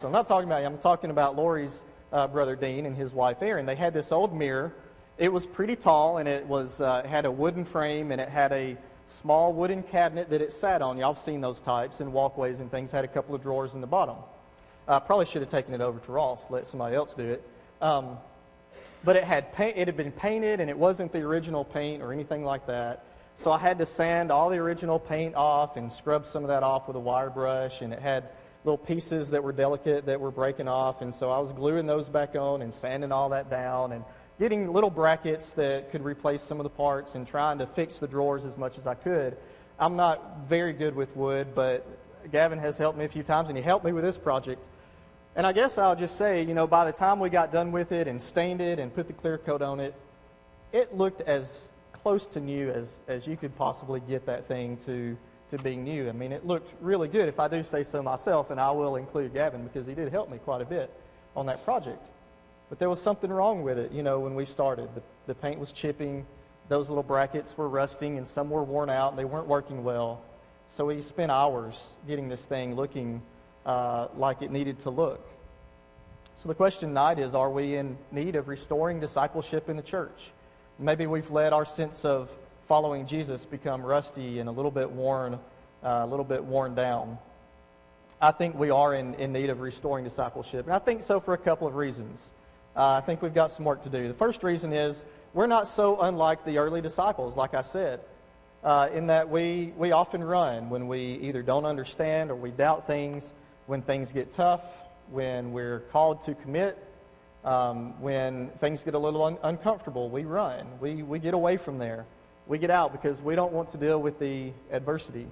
So I'm talking about Lori's brother Dean and his wife Erin. They had this old mirror. It was pretty tall, and it had a wooden frame, and it had a small wooden cabinet that it sat on. Y'all have seen those types, and walkways and things. Had a couple of drawers in the bottom. Probably should have taken it over to Ross, let somebody else do it. But it had been painted, and it wasn't the original paint or anything like that. So I had to sand all the original paint off and scrub some of that off with a wire brush, and it had little pieces that were delicate that were breaking off, and so I was gluing those back on and sanding all that down and getting little brackets that could replace some of the parts and trying to fix the drawers as much as I could. I'm not very good with wood, but Gavin has helped me a few times, and he helped me with this project. And I guess I'll just say, by the time we got done with it and stained it and put the clear coat on it, it looked as close to new as you could possibly get that thing to being new. I mean, it looked really good, if I do say so myself, and I will include Gavin because he did help me quite a bit on that project. But there was something wrong with it, when we started. The paint was chipping, those little brackets were rusting, and some were worn out, and they weren't working well. So we spent hours getting this thing looking like it needed to look. So the question tonight is, are we in need of restoring discipleship in the church? Maybe we've let our sense of following Jesus become rusty and a little bit worn down. I think we are in need of restoring discipleship, and I think so for a couple of reasons. I think we've got some work to do. The first reason is we're not so unlike the early disciples, like I said, in that we often run when we either don't understand or we doubt things, when things get tough, when we're called to commit, when things get a little uncomfortable, we run. We get away from there. We get out because we don't want to deal with the adversity.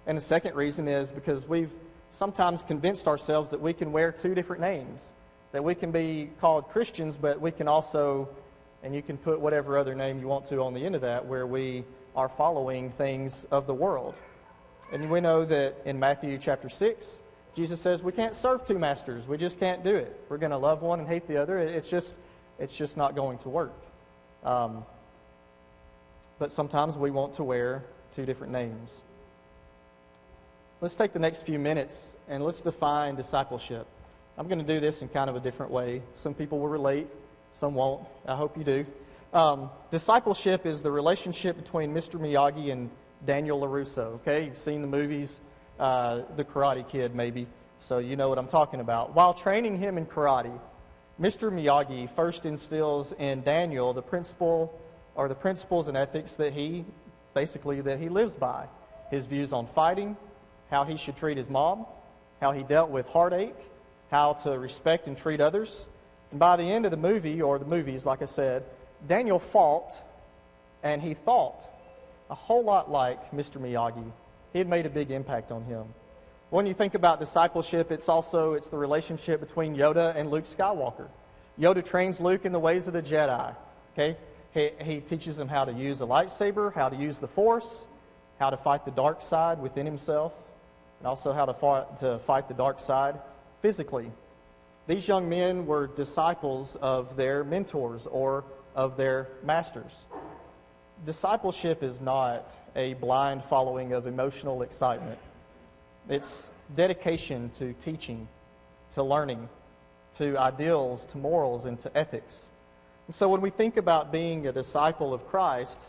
And the second reason is because we've sometimes convinced ourselves that we can wear two different names, that we can be called Christians, but we can also, and you can put whatever other name you want to on the end of that, where we are following things of the world. And we know that in Matthew chapter 6, Jesus says we can't serve two masters. We just can't do it. We're going to love one and hate the other. It's just not going to work. But sometimes we want to wear two different names. Let's take the next few minutes and let's define discipleship. I'm going to do this in kind of a different way. Some people will relate, some won't. I hope you do. Discipleship is the relationship between Mr. Miyagi and Daniel LaRusso. Okay, you've seen the movies, The Karate Kid maybe, so you know what I'm talking about. While training him in karate, Mr. Miyagi first instills in Daniel the principles and ethics that he lives by. His views on fighting, how he should treat his mom, how he dealt with heartache, how to respect and treat others. And by the end of the movie, or the movies, like I said, Daniel fought and he thought a whole lot like Mr. Miyagi. He had made a big impact on him. When you think about discipleship, it's the relationship between Yoda and Luke Skywalker. Yoda trains Luke in the ways of the Jedi. Okay? He teaches him how to use a lightsaber, how to use the Force, how to fight the dark side within himself, and also how to fight the dark side physically. These young men were disciples of their mentors or of their masters. Discipleship is not a blind following of emotional excitement. It's dedication to teaching, to learning, to ideals, to morals, and to ethics. And so when we think about being a disciple of Christ,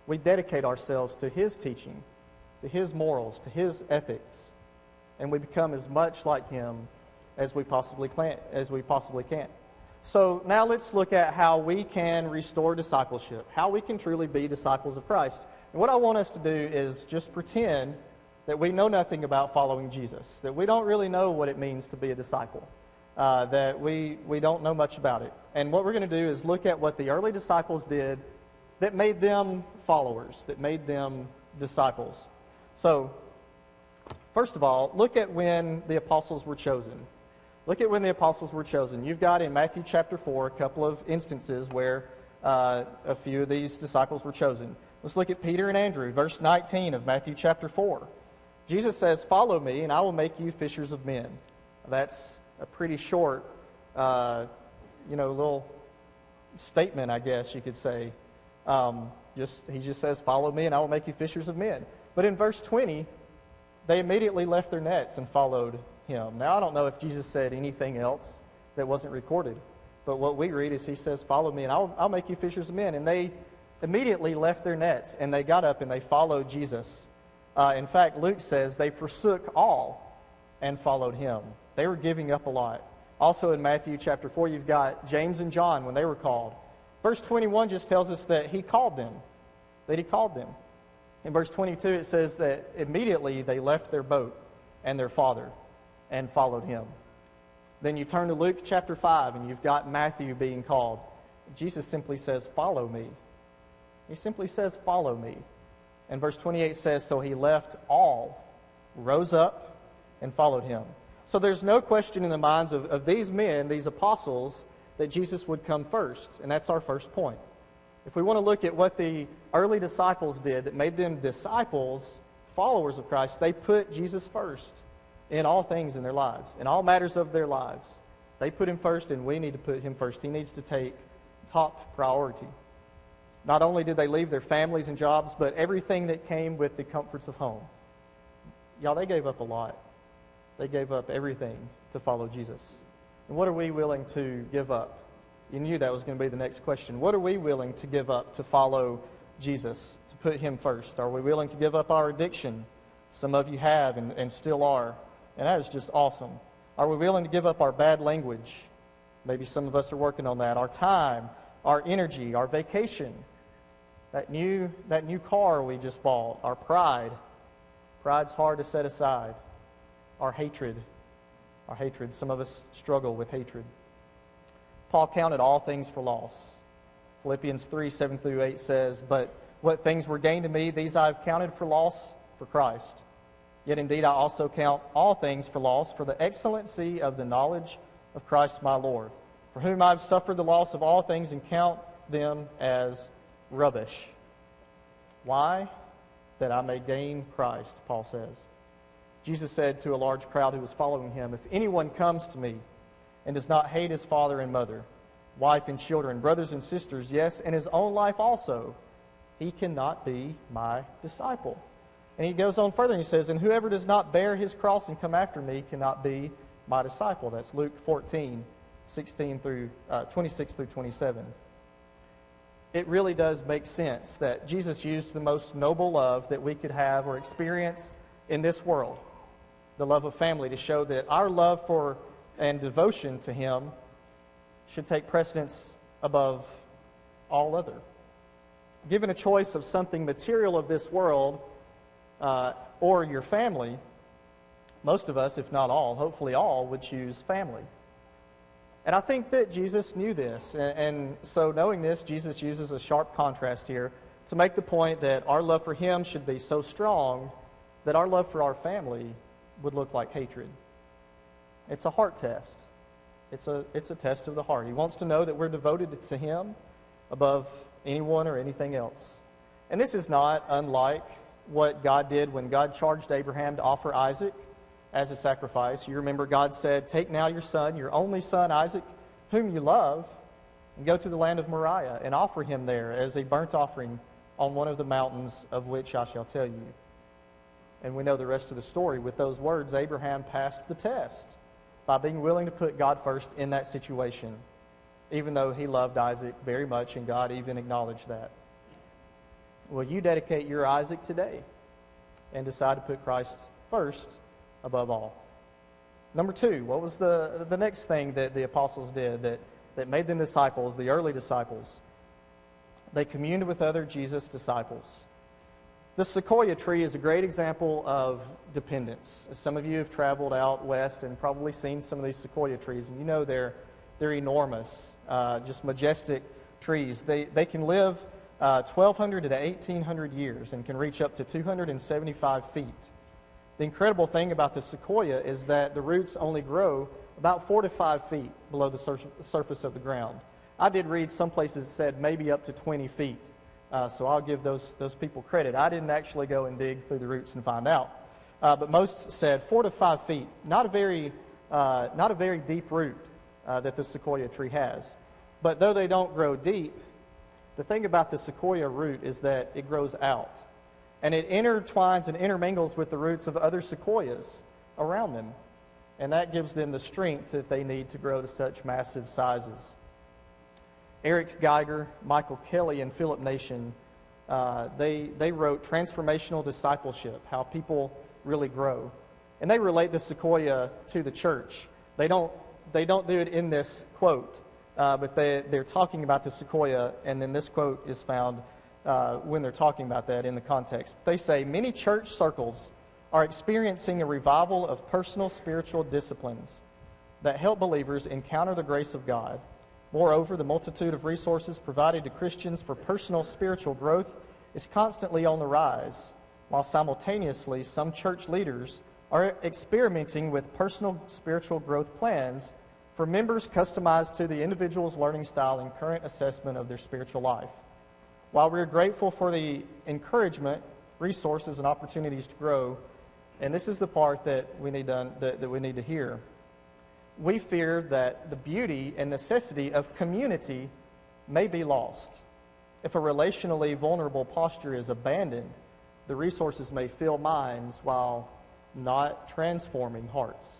we dedicate ourselves to His teaching, to His morals, to His ethics, and we become as much like Him as we possibly can. So now let's look at how we can restore discipleship, how we can truly be disciples of Christ. And what I want us to do is just pretend that we know nothing about following Jesus, that we don't really know what it means to be a disciple. That we don't know much about it. And what we're going to do is look at what the early disciples did that made them followers, that made them disciples. So, first of all, look at when the apostles were chosen. Look at when the apostles were chosen. You've got in Matthew chapter 4 a couple of instances where a few of these disciples were chosen. Let's look at Peter and Andrew, verse 19 of Matthew chapter 4. Jesus says, "Follow me, and I will make you fishers of men." That's a pretty short, little statement, I guess you could say. He just says, "Follow me, and I will make you fishers of men." But in verse 20, they immediately left their nets and followed him. Now, I don't know if Jesus said anything else that wasn't recorded, but what we read is he says, follow me, and I'll make you fishers of men. And they immediately left their nets, and they got up and they followed Jesus. In fact, Luke says they forsook all and followed him. They were giving up a lot. Also in Matthew chapter 4, you've got James and John when they were called. Verse 21 just tells us that he called them, that he called them. In verse 22, it says that immediately they left their boat and their father and followed him. Then you turn to Luke chapter 5, and you've got Matthew being called. Jesus simply says, follow me. He simply says, follow me. And verse 28 says, so he left all, rose up, and followed him. So there's no question in the minds of these men, these apostles, that Jesus would come first. And that's our first point. If we want to look at what the early disciples did that made them disciples, followers of Christ, they put Jesus first in all things in their lives, in all matters of their lives. They put him first, and we need to put him first. He needs to take top priority. Not only did they leave their families and jobs, but everything that came with the comforts of home. Y'all, they gave up a lot. They gave up everything to follow Jesus. And what are we willing to give up? You knew that was going to be the next question. What are we willing to give up to follow Jesus, to put him first? Are we willing to give up our addiction? Some of you have and still are. And that is just awesome. Are we willing to give up our bad language? Maybe some of us are working on that. Our time, our energy, our vacation, that new car we just bought, our pride. Pride's hard to set aside. Our hatred. Some of us struggle with hatred. Paul counted all things for loss. Philippians 3, 7 through 8 says, but what things were gained to me, these I have counted for loss for Christ. Yet indeed I also count all things for loss for the excellency of the knowledge of Christ my Lord, for whom I have suffered the loss of all things and count them as rubbish. Why? That I may gain Christ, Paul says. Jesus said to a large crowd who was following him, if anyone comes to me and does not hate his father and mother, wife and children, brothers and sisters, yes, and his own life also, he cannot be my disciple. And he goes on further and he says, and whoever does not bear his cross and come after me cannot be my disciple. That's Luke 14, 26 through 27. It really does make sense that Jesus used the most noble love that we could have or experience in this world, the love of family, to show that our love for and devotion to him should take precedence above all other. Given a choice of something material of this world or your family, most of us, if not all, hopefully all, would choose family. And I think that Jesus knew this. And so knowing this, Jesus uses a sharp contrast here to make the point that our love for him should be so strong that our love for our family would look like hatred. It's a heart test. It's a test of the heart. He wants to know that we're devoted to him above anyone or anything else. And this is not unlike what God did when God charged Abraham to offer Isaac as a sacrifice. You remember God said, take now your son, your only son Isaac, whom you love, and go to the land of Moriah and offer him there as a burnt offering on one of the mountains of which I shall tell you. And we know the rest of the story. With those words, Abraham passed the test by being willing to put God first in that situation, even though he loved Isaac very much, and God even acknowledged that. Will you dedicate your Isaac today and decide to put Christ first above all? Number two, what was the next thing that the apostles did that made them disciples, the early disciples? They communed with other Jesus disciples. The sequoia tree is a great example of dependence. Some of you have traveled out west and probably seen some of these sequoia trees, and you know they're enormous, just majestic trees. They can live 1,200 to 1,800 years and can reach up to 275 feet. The incredible thing about the sequoia is that the roots only grow about 4 to 5 feet below the surface of the ground. I did read some places said maybe up to 20 feet. So I'll give those people credit. I didn't actually go and dig through the roots and find out. But most said 4 to 5 feet. Not a very deep root that the sequoia tree has. But though they don't grow deep, the thing about the sequoia root is that it grows out. And it intertwines and intermingles with the roots of other sequoias around them. and that gives them the strength that they need to grow to such massive sizes. Eric Geiger, Michael Kelly, and Philip Nation, they wrote Transformational Discipleship, How People Really Grow. And they relate the Sequoia to the church. They don't do it in this quote, but they're talking about the Sequoia, and then this quote is found when they're talking about that in the context. They say, many church circles are experiencing a revival of personal spiritual disciplines that help believers encounter the grace of God. Moreover, the multitude of resources provided to Christians for personal spiritual growth is constantly on the rise, while simultaneously some church leaders are experimenting with personal spiritual growth plans for members customized to the individual's learning style and current assessment of their spiritual life. While we're grateful for the encouragement, resources, and opportunities to grow, and this is the part that we need to hear, we fear that the beauty and necessity of community may be lost. If a relationally vulnerable posture is abandoned, the resources may fill minds while not transforming hearts.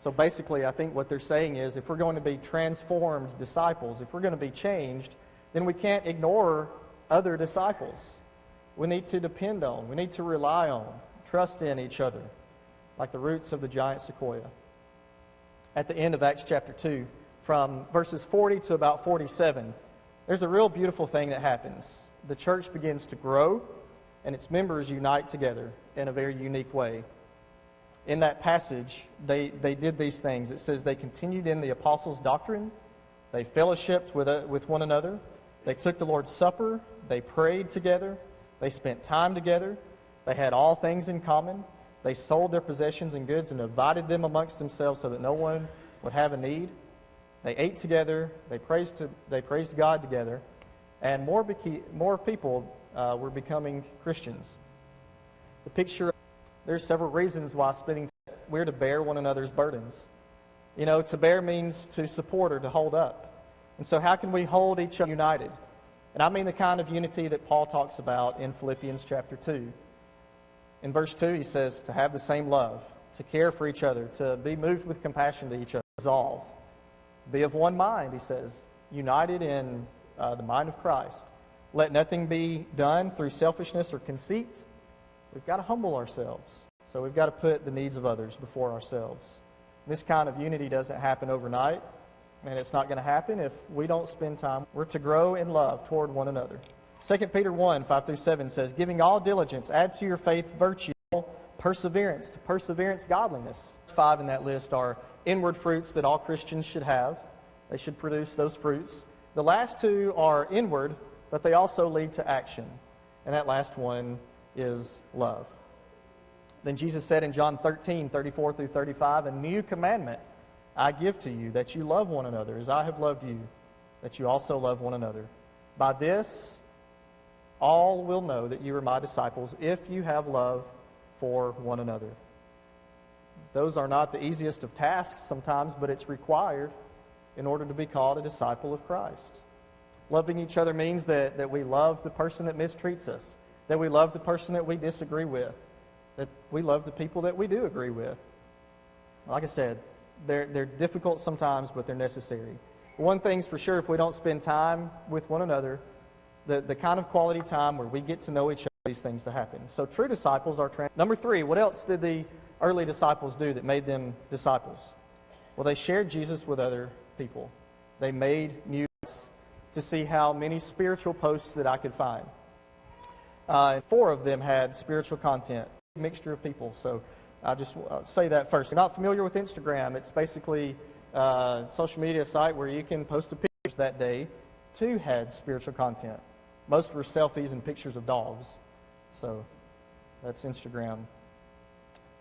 So basically, I think what they're saying is if we're going to be transformed disciples, if we're going to be changed, then we can't ignore other disciples. We need to depend on, we need to rely on, trust in each other, like the roots of the giant sequoia. At the end of Acts chapter 2, from verses 40 to about 47, there's a real beautiful thing that happens. The church begins to grow, and its members unite together in a very unique way. In that passage, they did these things. It says they continued in the apostles' doctrine, they fellowshiped with one another, they took the Lord's Supper, they prayed together, they spent time together, they had all things in common, they sold their possessions and goods and divided them amongst themselves so that no one would have a need. They ate together, they praised God together, and more people were becoming Christians. The picture, there's several reasons why we're to bear one another's burdens. You know, to bear means to support or to hold up. And so how can we hold each other united? And I mean the kind of unity that Paul talks about in Philippians chapter 2. In verse 2, he says to have the same love, to care for each other, to be moved with compassion to each other, resolve. Be of one mind, he says, united in the mind of Christ. Let nothing be done through selfishness or conceit. We've got to humble ourselves. So we've got to put the needs of others before ourselves. This kind of unity doesn't happen overnight, and it's not going to happen if we don't spend time. We're to grow in love toward one another. 2 Peter 1, 5-7 says, giving all diligence, add to your faith virtue, perseverance, to perseverance godliness. 5 in that list are inward fruits that all Christians should have. They should produce those fruits. The last 2 are inward, but they also lead to action. And that last one is love. Then Jesus said in John 13, 34-35, a new commandment I give to you, that you love one another as I have loved you, that you also love one another. By this, all will know that you are my disciples if you have love for one another. Those are not the easiest of tasks sometimes, but it's required in order to be called a disciple of Christ. Loving each other means that we love the person that mistreats us, that we love the person that we disagree with, that we love the people that we do agree with. Like I said, they're difficult sometimes, but they're necessary. One thing's for sure, if we don't spend time with one another, the kind of quality time where we get to know each other, these things to happen. So true disciples are Number 3, what else did the early disciples do that made them disciples? Well, they shared Jesus with other people. They made new to see how many spiritual posts that I could find. 4 of them had spiritual content, a mixture of people. So I'll just say that first. If you're not familiar with Instagram, it's basically a social media site where you can post a picture that day. 2 had spiritual content. Most were selfies and pictures of dogs. So that's Instagram.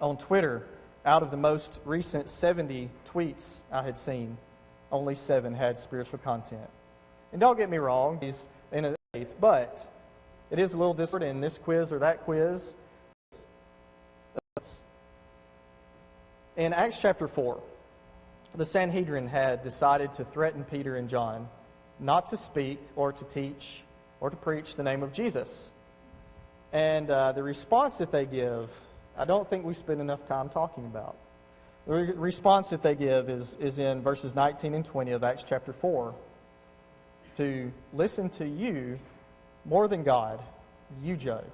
On Twitter, out of the most recent 70 tweets I had seen, only 7 had spiritual content. And don't get me wrong, he's in a faith, but it is a little different in this quiz or that quiz. In Acts chapter 4, the Sanhedrin had decided to threaten Peter and John not to speak or to teach or to preach the name of Jesus. And the response that they give, I don't think we spend enough time talking about. The response that they give is in verses 19 and 20 of Acts chapter 4. To listen to you more than God, you judge.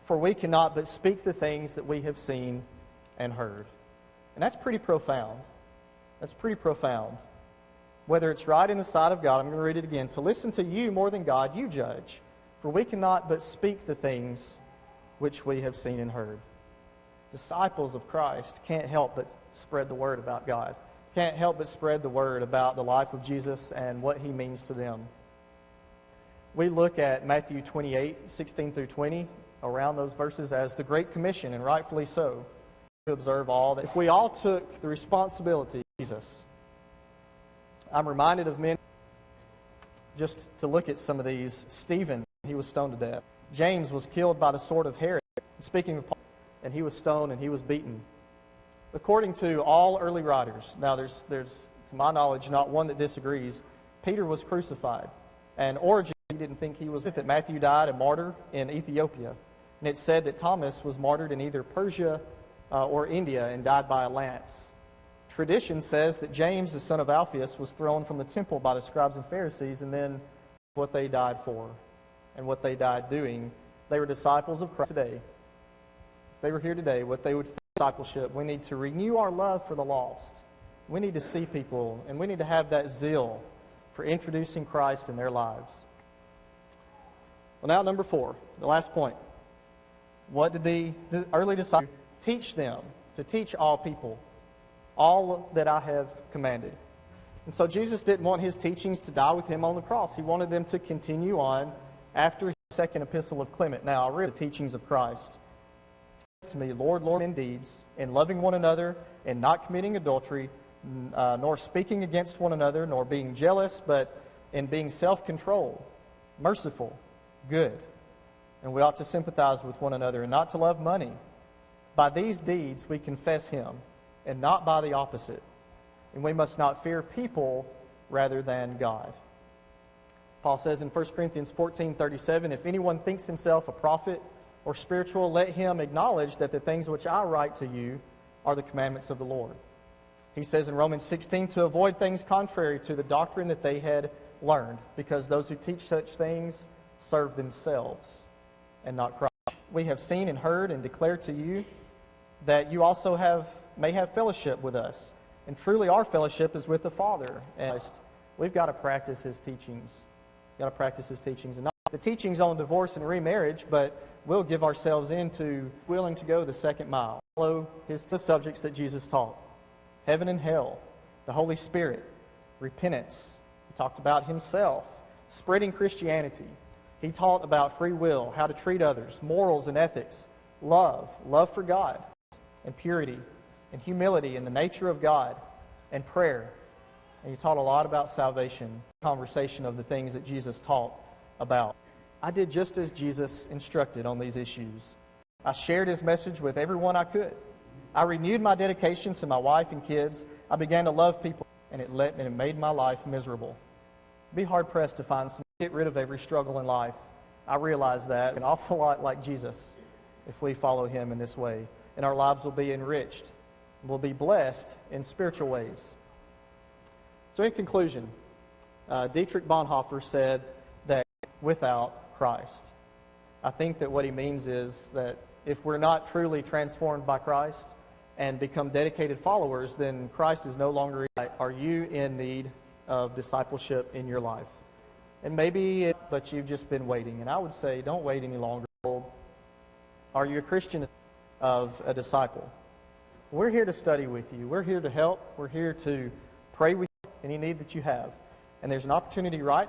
For we cannot but speak the things that we have seen and heard. And that's pretty profound. That's pretty profound. Whether it's right in the sight of God, I'm going to read it again. To listen to you more than God, you judge. For we cannot but speak the things which we have seen and heard. Disciples of Christ can't help but spread the word about God. Can't help but spread the word about the life of Jesus and what he means to them. We look at Matthew 28, 16 through 20, around those verses as the Great Commission, and rightfully so, to observe all that. If we all took the responsibility of Jesus, I'm reminded of men, just to look at some of these. Stephen, he was stoned to death. James was killed by the sword of Herod. Speaking of Paul, and he was stoned and he was beaten. According to all early writers, now there's to my knowledge not one that disagrees, Peter was crucified. And Origen, he didn't think he was, that Matthew died a martyr in Ethiopia. And it's said that Thomas was martyred in either Persia or India and died by a lance. Tradition says that James, the son of Alphaeus, was thrown from the temple by the scribes and Pharisees, and then what they died for and what they died doing. They were disciples of Christ today. If they were here today, what they would think discipleship, we need to renew our love for the lost. We need to see people, and we need to have that zeal for introducing Christ in their lives. Well, now number 4, the last point. What did the early disciples teach them? To teach all people all that I have commanded. And so Jesus didn't want his teachings to die with him on the cross. He wanted them to continue on after his second epistle of Clement. Now, I read the teachings of Christ. To me, Lord, Lord, in deeds, in loving one another, in not committing adultery, nor speaking against one another, nor being jealous, but in being self-controlled, merciful, good. And we ought to sympathize with one another and not to love money. By these deeds we confess him, and not by the opposite. And we must not fear people rather than God. Paul says in 1 Corinthians 14:37, if anyone thinks himself a prophet or spiritual, let him acknowledge that the things which I write to you are the commandments of the Lord. He says in Romans 16 to avoid things contrary to the doctrine that they had learned, because those who teach such things serve themselves and not Christ. We have seen and heard and declared to you that you also may have fellowship with us. And truly our fellowship is with the Father. And we've got to practice his teachings. We've got to practice his teachings. And not the teachings on divorce and remarriage, but we'll give ourselves into willing to go the second mile. Follow the subjects that Jesus taught. Heaven and hell, the Holy Spirit, repentance. He talked about himself, spreading Christianity. He taught about free will, how to treat others, morals and ethics, love for God, and purity, and humility, and the nature of God, and prayer. And he taught a lot about salvation, conversation of the things that Jesus taught about. I did just as Jesus instructed on these issues. I shared his message with everyone I could. I renewed my dedication to my wife and kids. I began to love people, and it made my life miserable. Be hard-pressed to find some get rid of every struggle in life. I realize that an awful lot like Jesus if we follow him in this way. And our lives will be enriched. We'll be blessed in spiritual ways. So in conclusion, Dietrich Bonhoeffer said that without Christ. I think that what he means is that if we're not truly transformed by Christ and become dedicated followers, then Christ is no longer. Are you in need of discipleship in your life? And maybe, but you've just been waiting. And I would say, don't wait any longer. Are you a Christian of a disciple? We're here to study with you. We're here to help. We're here to pray with you any need that you have. And there's an opportunity right